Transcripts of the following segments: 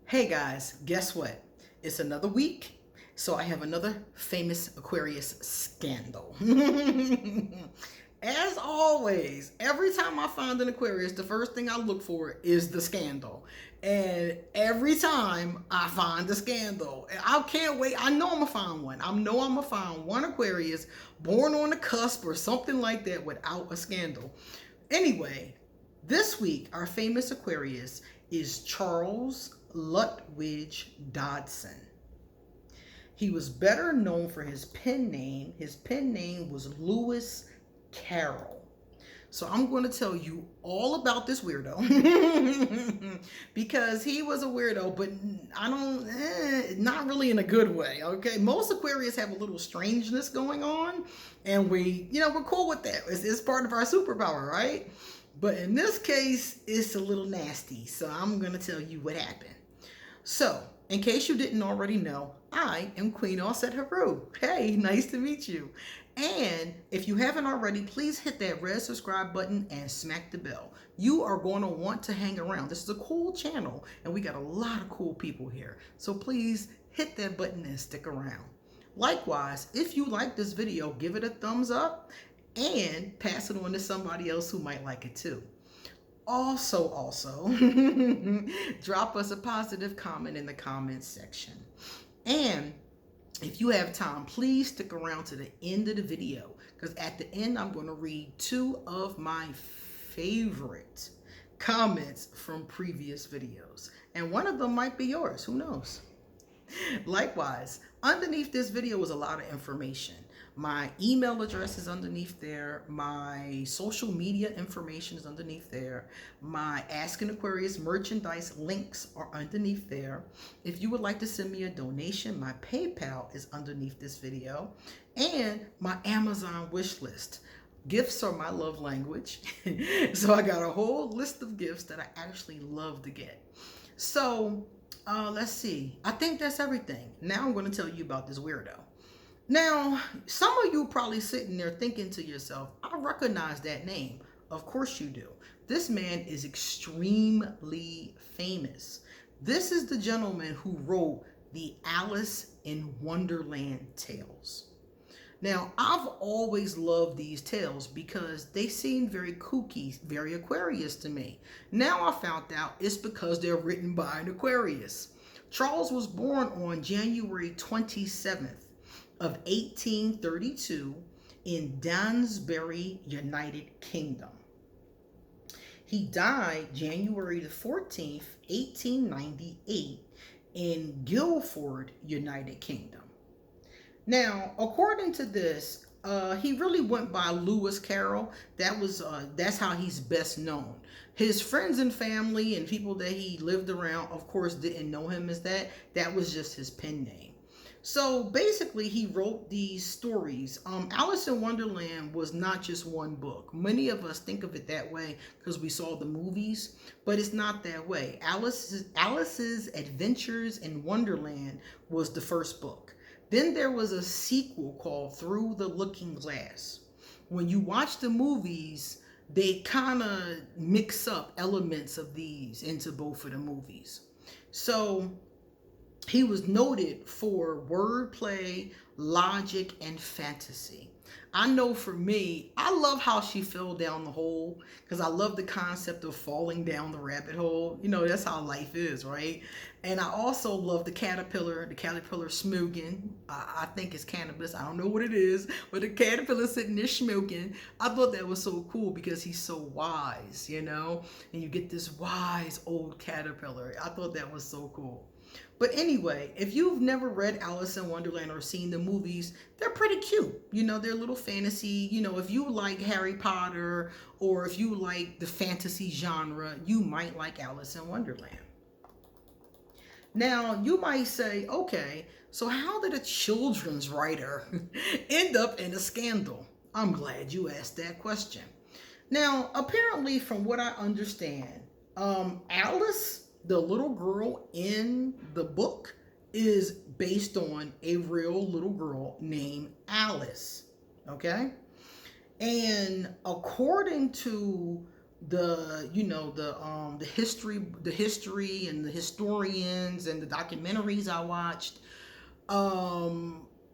Hey guys, guess what? It's another week, so I have another famous Aquarius scandal. As always, every time I find an Aquarius, the first thing I look for is the scandal. And every time I find a scandal, I can't wait. I know I'm gonna find one. I know I'm gonna find one Aquarius born on the cusp or something like that without a scandal. Anyway, this week, our famous Aquarius is Charles Lutwidge Dodson. He was better known for his pen name. His pen name was Lewis Carroll. So I'm going to tell you all about this weirdo because he was a weirdo, but not really in a good way. Okay, most Aquarius have a little strangeness going on, and we're cool with that. It's part of our superpower, right? But in this case, it's a little nasty. So I'm going to tell you what happened. So, in case you didn't already know, I am Queen Offset Haru. Hey, nice to meet you. And if you haven't already, please hit that red subscribe button and smack the bell. You are going to want to hang around. This is a cool channel, and we got a lot of cool people here. So please hit that button and stick around. Likewise, if you like this video, give it a thumbs up and pass it on to somebody else who might like it too. Also, drop us a positive comment in the comments section. And if you have time, please stick around to the end of the video, because at the end, I'm going to read two of my favorite comments from previous videos. And one of them might be yours. Who knows? Likewise, underneath this video is a lot of information. My email address is underneath there. My social media information is underneath there. My Ask an Aquarius merchandise links are underneath there. If you would like to send me a donation, my PayPal is underneath this video. And my Amazon wish list. Gifts are my love language. So I got a whole list of gifts that I actually love to get. So let's see. I think that's everything. Now I'm going to tell you about this weirdo. Now, some of you probably sitting there thinking to yourself, I recognize that name. Of course you do. This man is extremely famous. This is the gentleman who wrote the Alice in Wonderland tales. Now, I've always loved these tales because they seem very kooky, very Aquarius to me. Now I found out it's because they're written by an Aquarius. Charles was born on January 27th of 1832 in Dansbury, United Kingdom. He died January the 14th, 1898 in Guildford, United Kingdom. Now, according to this, he really went by Lewis Carroll. That's how he's best known. His friends and family and people that he lived around, of course, didn't know him as that. That was just his pen name. So basically, he wrote these stories. Alice in Wonderland was not just one book. Many of us think of it that way because we saw the movies, but it's not that way. Alice's Adventures in Wonderland was the first book. Then there was a sequel called Through the Looking Glass. When you watch the movies, they kind of mix up elements of these into both of the movies. So he was noted for wordplay, logic, and fantasy. I know for me, I love how she fell down the hole because I love the concept of falling down the rabbit hole. You know, that's how life is, right? And I also love the caterpillar smoking. I think it's cannabis. I don't know what it is, but the caterpillar sitting there smoking. I thought that was so cool because he's so wise, you know? And you get this wise old caterpillar. I thought that was so cool. But anyway, if you've never read Alice in Wonderland or seen the movies, they're pretty cute. You know, they're a little fantasy. You know, if you like Harry Potter or if you like the fantasy genre, you might like Alice in Wonderland. Now, you might say, okay, so how did a children's writer end up in a scandal? I'm glad you asked that question. Now, apparently, from what I understand, Alice, the little girl in the book, is based on a real little girl named Alice, okay? And according to the history and the historians and the documentaries I watched,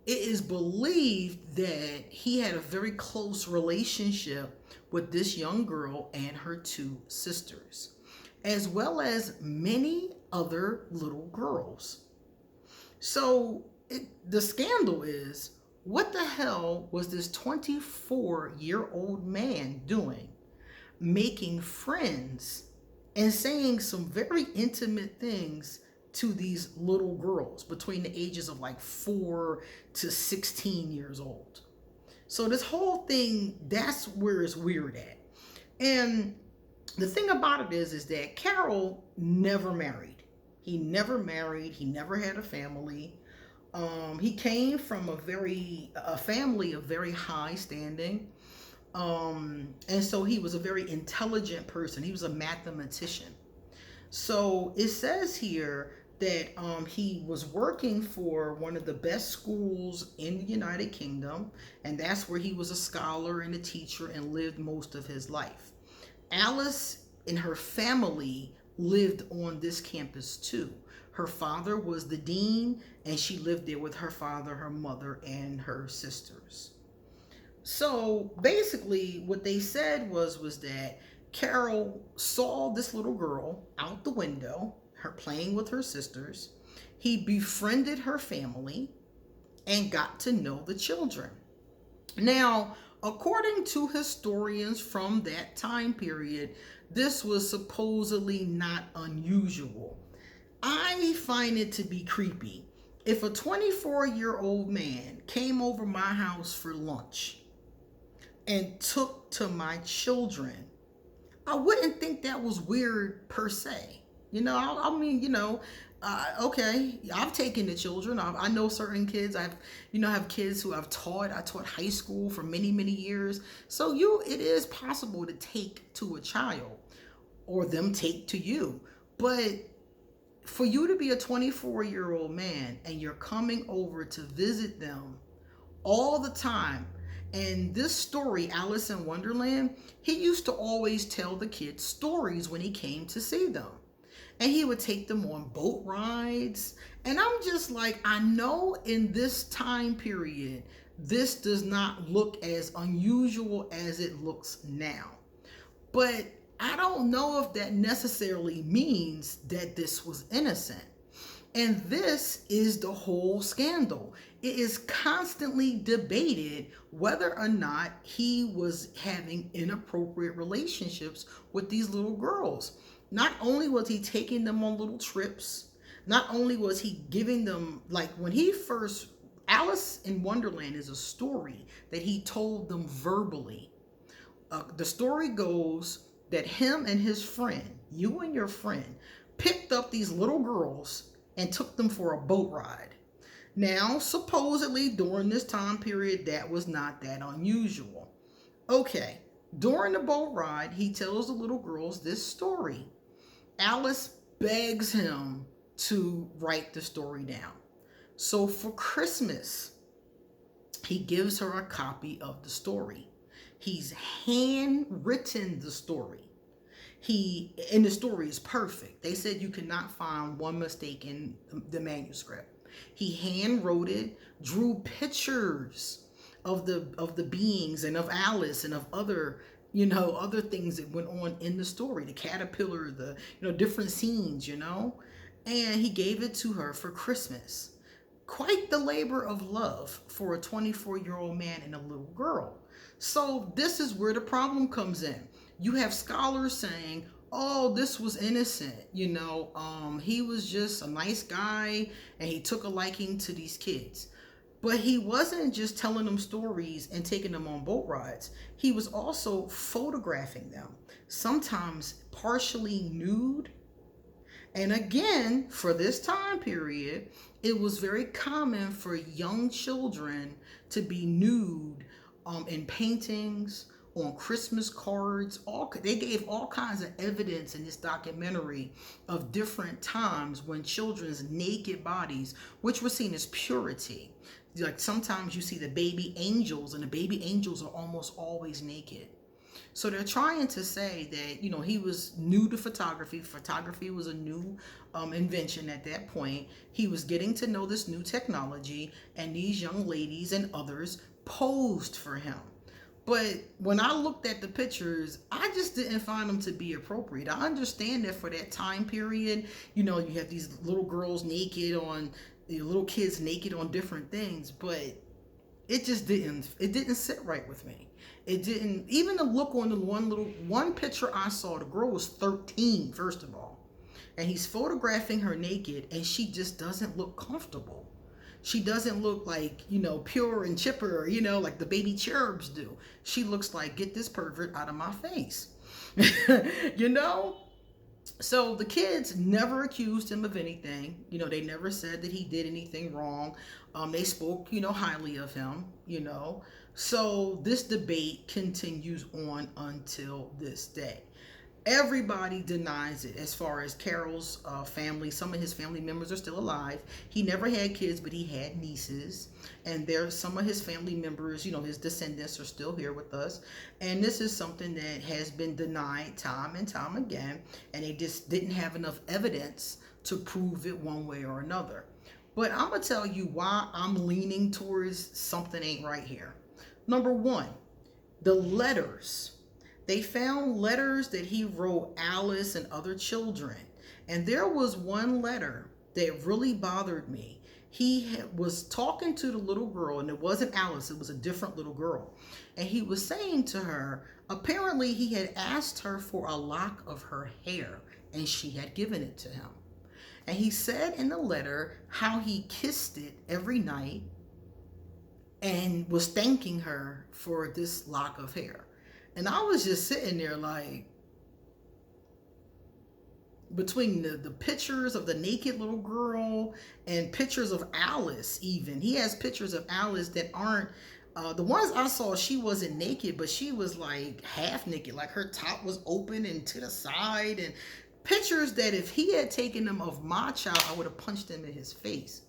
it is believed that he had a very close relationship with this young girl and her two sisters, as well as many other little girls. So the scandal is, what the hell was this 24-year-old man doing, making friends and saying some very intimate things to these little girls between the ages of like 4 to 16 years old? So this whole thing, that's where it's weird at. And the thing about it is that Carroll never married. He never married. He never had a family. He came from a family of very high standing. And so he was a very intelligent person. He was a mathematician. So it says here that he was working for one of the best schools in the United Kingdom, and that's where he was a scholar and a teacher and lived most of his life. Alice and her family lived on this campus too. Her father was the dean, and she lived there with her father, her mother, and her sisters. So basically what they said was that Carroll saw this little girl out the window, her playing with her sisters. He befriended her family and got to know the children. Now, according to historians from that time period, this was supposedly not unusual. I find it to be creepy. If a 24-year-old man came over my house for lunch and took to my children, I wouldn't think that was weird per se. I mean, okay, I've taken the children. I know certain kids. I have kids who I've taught. I taught high school for many, many years. So it is possible to take to a child or them take to you. But for you to be a 24-year-old man and you're coming over to visit them all the time. And this story, Alice in Wonderland, he used to always tell the kids stories when he came to see them. And he would take them on boat rides. And I'm just like, I know in this time period, this does not look as unusual as it looks now. But I don't know if that necessarily means that this was innocent. And this is the whole scandal. It is constantly debated whether or not he was having inappropriate relationships with these little girls. Not only was he taking them on little trips, not only was he giving them, like when he first, Alice in Wonderland is a story that he told them verbally. The story goes that him and his friend, you and your friend, picked up these little girls and took them for a boat ride. Now, supposedly during this time period, that was not that unusual. Okay, during the boat ride, he tells the little girls this story. Alice begs him to write the story down. So for Christmas, he gives her a copy of the story. He's handwritten the story. And the story is perfect. They said you could not find one mistake in the manuscript. He hand wrote it, drew pictures of the beings and of Alice and of other things that went on in the story, the caterpillar, the different scenes, and he gave it to her for Christmas. Quite the labor of love for a 24-year-old man and a little girl. So this is where the problem comes in. You have scholars saying, oh, this was innocent, he was just a nice guy and he took a liking to these kids. But he wasn't just telling them stories and taking them on boat rides. He was also photographing them, sometimes partially nude. And again, for this time period, it was very common for young children to be nude in paintings, on Christmas cards. They gave all kinds of evidence in this documentary of different times when children's naked bodies, which were seen as purity. Like sometimes you see the baby angels, and the baby angels are almost always naked. So they're trying to say that, you know, he was new to photography. Photography was a new invention at that point. He was getting to know this new technology, and these young ladies and others posed for him. But when I looked at the pictures, I just didn't find them to be appropriate. I understand that for that time period, you know, you have these little girls naked on, little kids naked on different things, but it just didn't sit right with me. It didn't, even the look on the one picture I saw, the girl was 13, first of all. And he's photographing her naked, and she just doesn't look comfortable. She doesn't look like, you know, pure and chipper, you know, like the baby cherubs do. She looks like, get this pervert out of my face. You know? So the kids never accused him of anything. You know, they never said that he did anything wrong. They spoke, you know, highly of him, you know. So this debate continues on until this day. Everybody denies it as far as Carroll's family. Some of his family members are still alive. He never had kids, but he had nieces. And there's some of his family members, you know, his descendants are still here with us. And this is something that has been denied time and time again. And they just didn't have enough evidence to prove it one way or another. But I'm going to tell you why I'm leaning towards something ain't right here. Number one, the letters. They found letters that he wrote Alice and other children. And there was one letter that really bothered me. He was talking to the little girl, and it wasn't Alice, it was a different little girl. And he was saying to her, apparently he had asked her for a lock of her hair, and she had given it to him. And he said in the letter how he kissed it every night and was thanking her for this lock of hair. And I was just sitting there like, between the pictures of the naked little girl and pictures of Alice even. He has pictures of Alice that aren't, the ones I saw, she wasn't naked, but she was like half naked. Like her top was open and to the side. And pictures that if he had taken them of my child, I would have punched him in his face.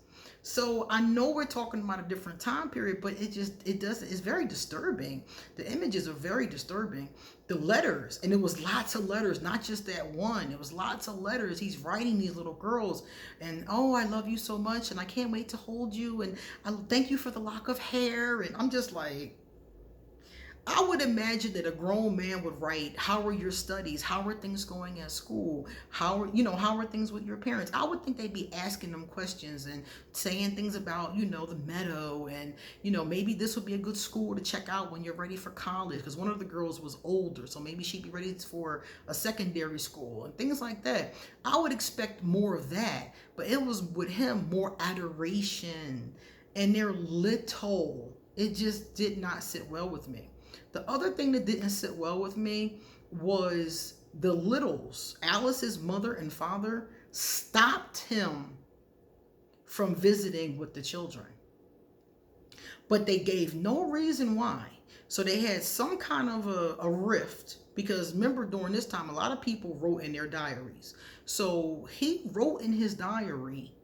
So I know we're talking about a different time period, but it's very disturbing. The images are very disturbing. The letters, and it was lots of letters, not just that one. It was lots of letters. He's writing these little girls, and oh, I love you so much, and I can't wait to hold you, and I thank you for the lock of hair. And I'm just like, I would imagine that a grown man would write, how are your studies? How are things going at school? How are things with your parents? I would think they'd be asking them questions and saying things about, you know, the meadow, and, you know, maybe this would be a good school to check out when you're ready for college, because one of the girls was older, so maybe she'd be ready for a secondary school and things like that. I would expect more of that, but it was with him more adoration, and they're little. It just did not sit well with me. The other thing that didn't sit well with me was the littles. Alice's mother and father stopped him from visiting with the children. But they gave no reason why. So they had some kind of a rift, because remember, during this time, a lot of people wrote in their diaries. So he wrote in his diary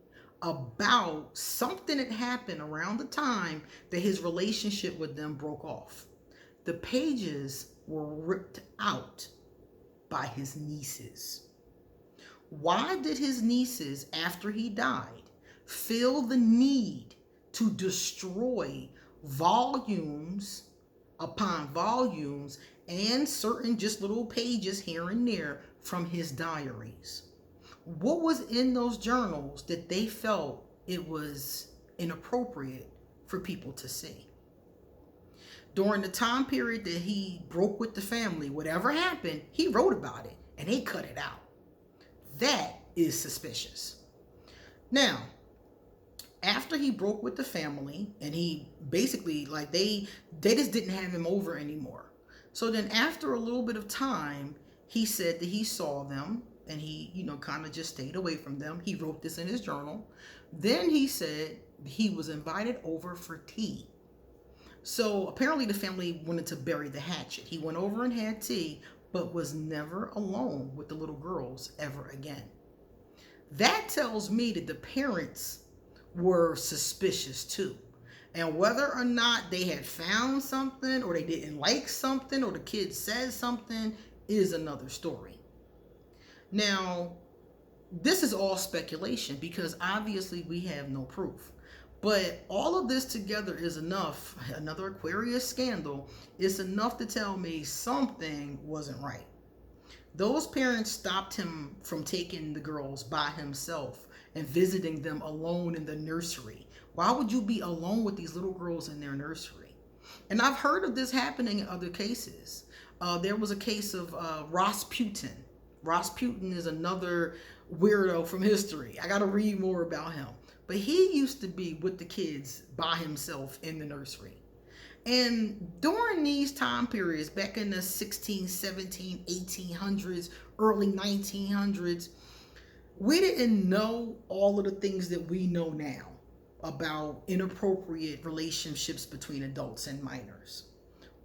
about something that happened around the time that his relationship with them broke off. The pages were ripped out by his nieces. Why did his nieces, after he died, feel the need to destroy volumes upon volumes and certain just little pages here and there from his diaries? What was in those journals that they felt it was inappropriate for people to see? During the time period that he broke with the family, whatever happened, he wrote about it, and they cut it out. That is suspicious. Now, after he broke with the family, and he basically, like, they just didn't have him over anymore. So then after a little bit of time, he said that he saw them, and he, you know, kind of just stayed away from them. He wrote this in his journal. Then he said he was invited over for tea. So apparently the family wanted to bury the hatchet. He went over and had tea, but was never alone with the little girls ever again. That tells me that the parents were suspicious too. And whether or not they had found something, or they didn't like something, or the kid said something, is another story. Now, this is all speculation because obviously we have no proof. But all of this together is enough. Another Aquarius scandal is enough to tell me something wasn't right. Those parents stopped him from taking the girls by himself and visiting them alone in the nursery. Why would you be alone with these little girls in their nursery? And I've heard of this happening in other cases. There was a case of Rasputin. Rasputin is another weirdo from history. I got to read more about him. But he used to be with the kids by himself in the nursery. And during these time periods, back in the 16, 17, 1800s, early 1900s, we didn't know all of the things that we know now about inappropriate relationships between adults and minors.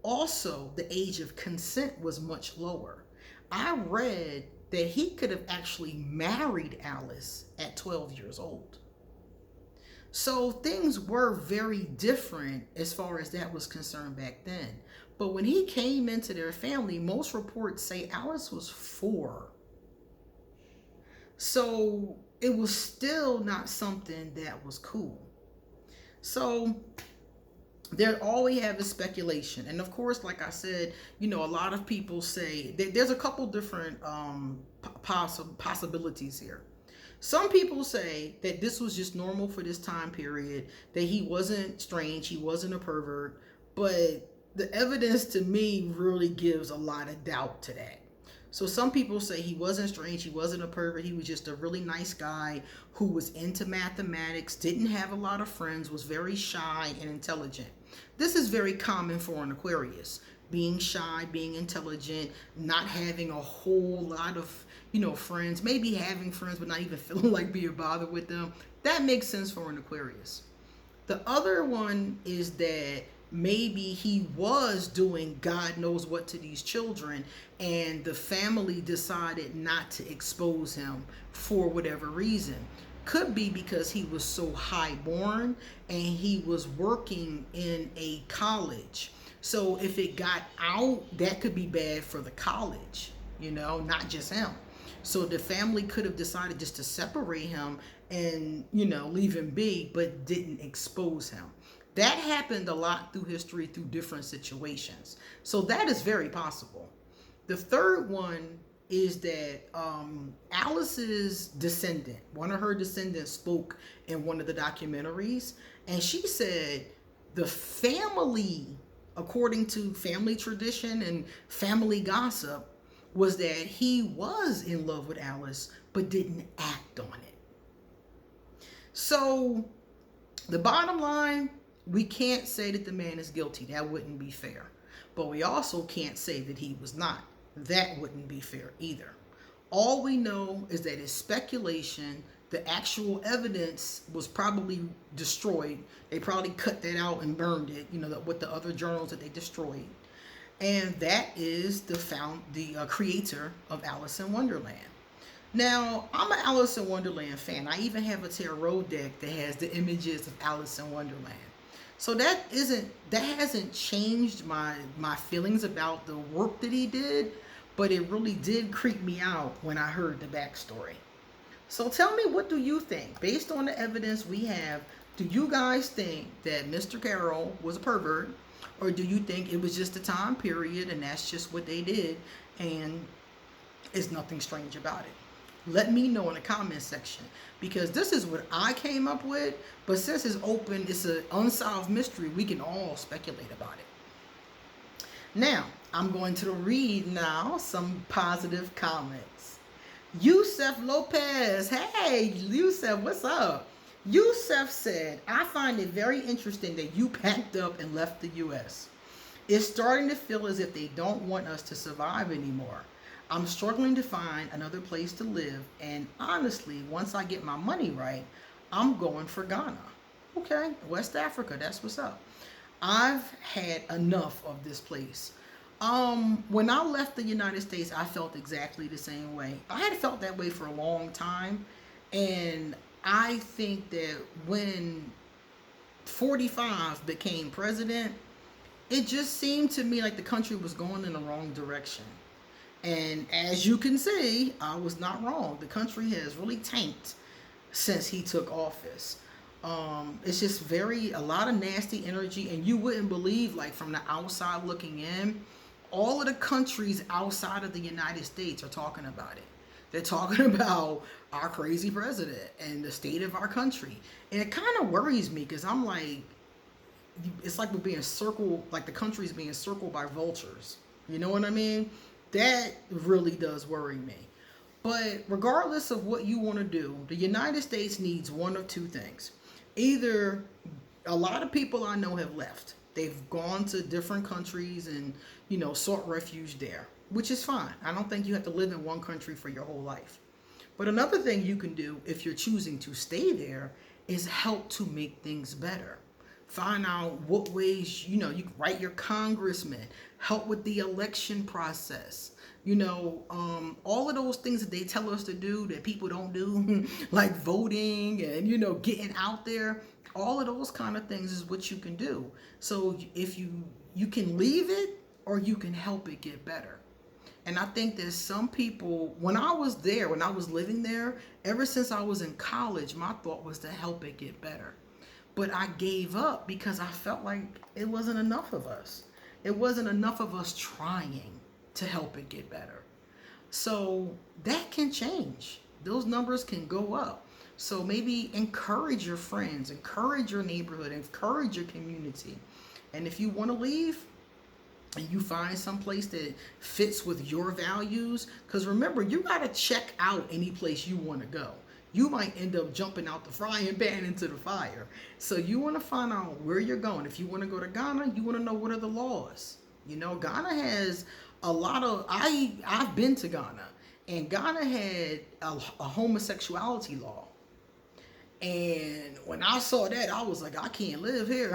Also, the age of consent was much lower. I read that he could have actually married Alice at 12 years old. So things were very different as far as that was concerned back then. But when he came into their family, most reports say Alice was 4. So it was still not something that was cool. So there, all we have is speculation. And of course, like I said, a lot of people say there's a couple different possibilities here. Some people say that this was just normal for this time period, that he wasn't strange, he wasn't a pervert, but the evidence to me really gives a lot of doubt to that. So some people say he wasn't strange, he wasn't a pervert, he was just a really nice guy who was into mathematics, didn't have a lot of friends, was very shy and intelligent. This is very common for an Aquarius. Being shy, being intelligent, not having a whole lot of, friends, maybe having friends but not even feeling like being bothered with them. That makes sense for an Aquarius. The other one is that maybe he was doing God knows what to these children and the family decided not to expose him for whatever reason. Could be because he was so highborn and he was working in a college. So if it got out, that could be bad for the college, not just him. So the family could have decided just to separate him and, leave him be, but didn't expose him. That happened a lot through history, through different situations. So that is very possible. The third one is that Alice's descendant, one of her descendants, spoke in one of the documentaries, and she said the family, according to family tradition and family gossip, was that he was in love with Alice but didn't act on it. So the bottom line, we can't say that the man is guilty. That wouldn't be fair. But we also can't say that he was not. That wouldn't be fair either. All we know is that it's speculation. The actual evidence was probably destroyed. They probably cut that out and burned it, with the other journals that they destroyed. And that is the creator of Alice in Wonderland. Now, I'm an Alice in Wonderland fan. I even have a tarot deck that has the images of Alice in Wonderland. So that hasn't changed my feelings about the work that he did, but it really did creep me out when I heard the backstory. So tell me, what do you think? Based on the evidence we have, do you guys think that Mr. Carroll was a pervert? Or do you think it was just a time period and that's just what they did and there's nothing strange about it? Let me know in the comment section, because this is what I came up with. But since it's open, it's an unsolved mystery, we can all speculate about it. Now, I'm going to read now some positive comments. Yusef Lopez. Hey, Yusef, what's up? Yusef said, I find it very interesting that you packed up and left the U.S. It's starting to feel as if they don't want us to survive anymore. I'm struggling to find another place to live, and honestly, once I get my money right, I'm going for Ghana. Okay, West Africa, that's what's up. I've had enough of this place. When I left the United States, I felt exactly the same way. I had felt that way for a long time, and I think that when 45 became president, it just seemed to me like the country was going in the wrong direction. And as you can see, I was not wrong. The country has really tanked since he took office. It's just a lot of nasty energy, and you wouldn't believe, like from the outside looking in, all of the countries outside of the United States are talking about it. They're talking about our crazy president and the state of our country. And it kind of worries me because I'm like, it's like we're being circled, like the country's being circled by vultures. You know what I mean? That really does worry me. But regardless of what you want to do, the United States needs one of two things. Either a lot of people I know have left. They've gone to different countries and, sought refuge there, which is fine. I don't think you have to live in one country for your whole life. But another thing you can do if you're choosing to stay there is help to make things better. Find out what ways, you can write your congressman, help with the election process. All of those things that they tell us to do that people don't do, like voting and, getting out there, all of those kind of things is what you can do. So if you can leave it or you can help it get better. And I think there's some people, when I was living there, ever since I was in college, my thought was to help it get better. But I gave up because I felt like it wasn't enough of us. It wasn't enough of us trying to help it get better. So that can change. Those numbers can go up. So maybe encourage your friends, encourage your neighborhood, encourage your community. And if you want to leave and you find some place that fits with your values, because remember, you got to check out any place you want to go. You might end up jumping out the frying pan into the fire. So you want to find out where you're going. If you want to go to Ghana, you want to know what are the laws. Ghana has a lot of, I've been to Ghana, and Ghana had a homosexuality law. And when I saw that, I was like, I can't live here.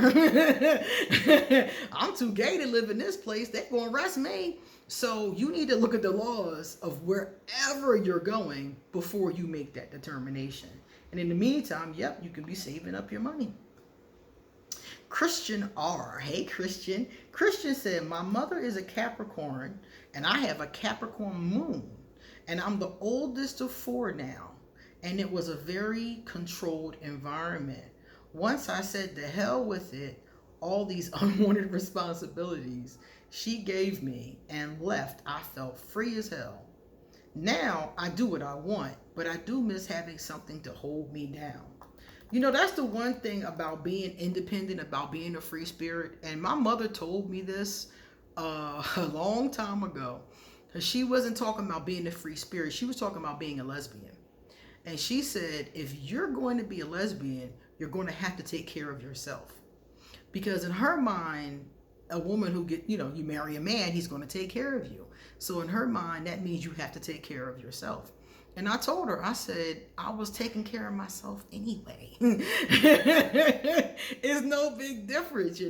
I'm too gay to live in this place. They're going to arrest me. So you need to look at the laws of wherever you're going before you make that determination. And in the meantime, you can be saving up your money. Christian R. Hey, Christian. Christian said, my mother is a Capricorn, and I have a Capricorn moon. And I'm the oldest of 4 now. And it was a very controlled environment. Once I said to hell with it, all these unwanted responsibilities she gave me and left, I felt free as hell. Now I do what I want, but I do miss having something to hold me down. That's the one thing about being independent, about being a free spirit. And my mother told me this a long time ago. She wasn't talking about being a free spirit. She was talking about being a lesbian. And she said, if you're going to be a lesbian, you're going to have to take care of yourself. Because in her mind, a woman who you marry a man, he's going to take care of you. So in her mind, that means you have to take care of yourself. And I told her, I said, I was taking care of myself anyway. It's no big difference,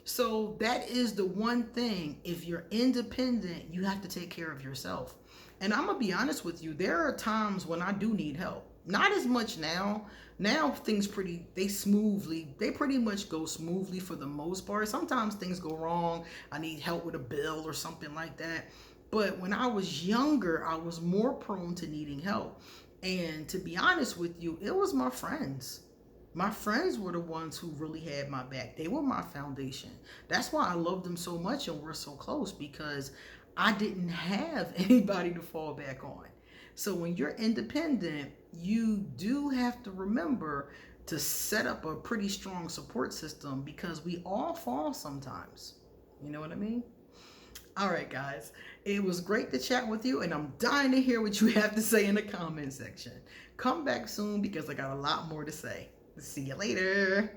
So that is the one thing. If you're independent, you have to take care of yourself. And I'm going to be honest with you, there are times when I do need help. Not as much now. Now things pretty much go smoothly for the most part. Sometimes things go wrong. I need help with a bill or something like that. But when I was younger, I was more prone to needing help. And to be honest with you, it was my friends. My friends were the ones who really had my back. They were my foundation. That's why I love them so much and we're so close, because I didn't have anybody to fall back on. So when you're independent, you do have to remember to set up a pretty strong support system, because we all fall sometimes. You know what I mean? All right, guys. It was great to chat with you, and I'm dying to hear what you have to say in the comment section. Come back soon because I got a lot more to say. See you later.